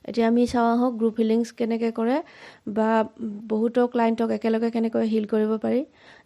এতিয়া আমি চাওঁ আহক গ্ৰুপ হিলিংছ কেনেকৈ কৰে বা বহুতো ক্লাইণ্টক একেলগে কেনেকৈ হিল কৰিব পাৰি।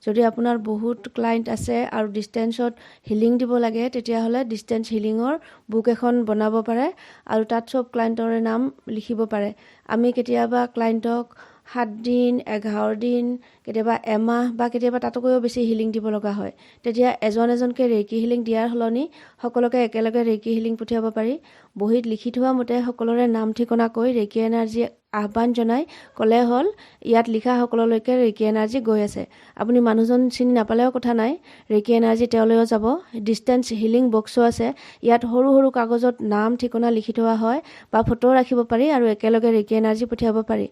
যদি আপোনাৰ বহুত ক্লাইণ্ট আছে আৰু ডিষ্টেঞ্চত হিলিং দিব লাগে, তেতিয়াহ'লে ডিষ্টেঞ্চ হিলিঙৰ বুক এখন বনাব পাৰে আৰু তাত চব ক্লাইণ্টৰে নাম লিখিব পাৰে। আমি কেতিয়াবা ক্লাইণ্টক 7 দিন, 11 দিন, কেতিয়াবা এমাহ বা কেতিয়াবা তাতকৈও বেছি হিলিং দিব লগা হয়। তেতিয়া এজনকৈ ৰেইকি হিলিং দিয়াৰ সলনি সকলোকে একেলগে ৰেইকি হিলিং পঠিয়াব পাৰি। বহীত লিখি থোৱা মতে সকলোৰে নাম ঠিকনা কৈ ৰেইকি এনাৰ্জি আহ্বান জনাই ক'লে হ'ল, ইয়াত লিখা সকলোলৈকে ৰেইকি এনাৰ্জি গৈ আছে। আপুনি মানুহজন চিনি নাপালেও কথা নাই, ৰেইকি এনাৰ্জি তেওঁলৈও যাব। ডিষ্টেঞ্চ হিলিং বক্সো আছে, ইয়াত সৰু সৰু কাগজত নাম ঠিকনা লিখি থোৱা হয় বা ফটো ৰাখিব পাৰি আৰু একেলগে ৰেইকি এনাৰ্জি পঠিয়াব পাৰি।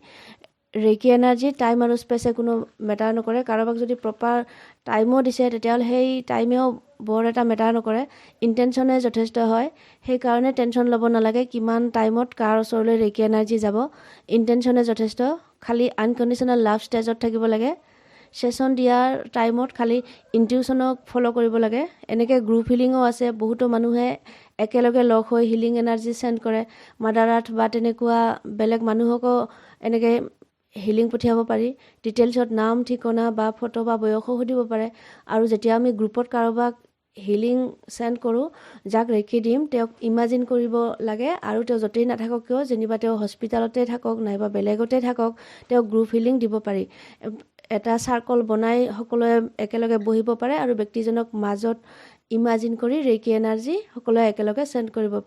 ৰেইকি এনাৰ্জি টাইম আৰু স্পেচে কোনো মেটাৰ নকৰে। কাৰোবাক যদি প্ৰপাৰ টাইমো দিছে, তেতিয়াহ'লে সেই টাইমেও বৰ এটা মেটাৰ নকৰে, ইণ্টেনশ্যনে যথেষ্ট হয়। সেইকাৰণে টেনশ্যন ল'ব নালাগে কিমান টাইমত কাৰ ওচৰলৈ ৰেইকি এনাৰ্জি যাব। ইণ্টেনশ্যনে যথেষ্ট, খালি আনকণ্ডিশ্যনেল লাভ ষ্টেজত থাকিব লাগে। ছেশ্যন দিয়াৰ টাইমত খালি ইনটিউশ্যনক ফ'ল' কৰিব লাগে। এনেকৈ গ্ৰুপ হিলিঙো আছে, বহুতো মানুহে একেলগে লগ হৈ হিলিং এনাৰ্জি চেণ্ড কৰে। মাদাৰ আৰ্থ বা তেনেকুৱা বেলেগ মানুহকো এনেকৈ হিলিং পঠিয়াব পাৰি। ডিটেইলছত নাম ঠিকনা বা ফটো বা বয়সো সুধিব পাৰে। আৰু যেতিয়া আমি গ্ৰুপত কাৰোবাক হিলিং চেণ্ড কৰোঁ, যাক ৰেইকি দিম, তেওঁক ইমাজিন কৰিব লাগে আৰু তেওঁ য'তেই নাথাকক কিয়, যেনিবা তেওঁ হস্পিটেলতে থাকক নাইবা বেলেগতে থাকক, তেওঁক গ্ৰুপ হিলিং দিব পাৰি। এটা চাৰ্কল বনাই সকলোৱে একেলগে বহিব পাৰে আৰু ব্যক্তিজনক মাজত ইমাজিন কৰি ৰেইকি এনাৰ্জি সকলোৱে একেলগে চেণ্ড কৰিব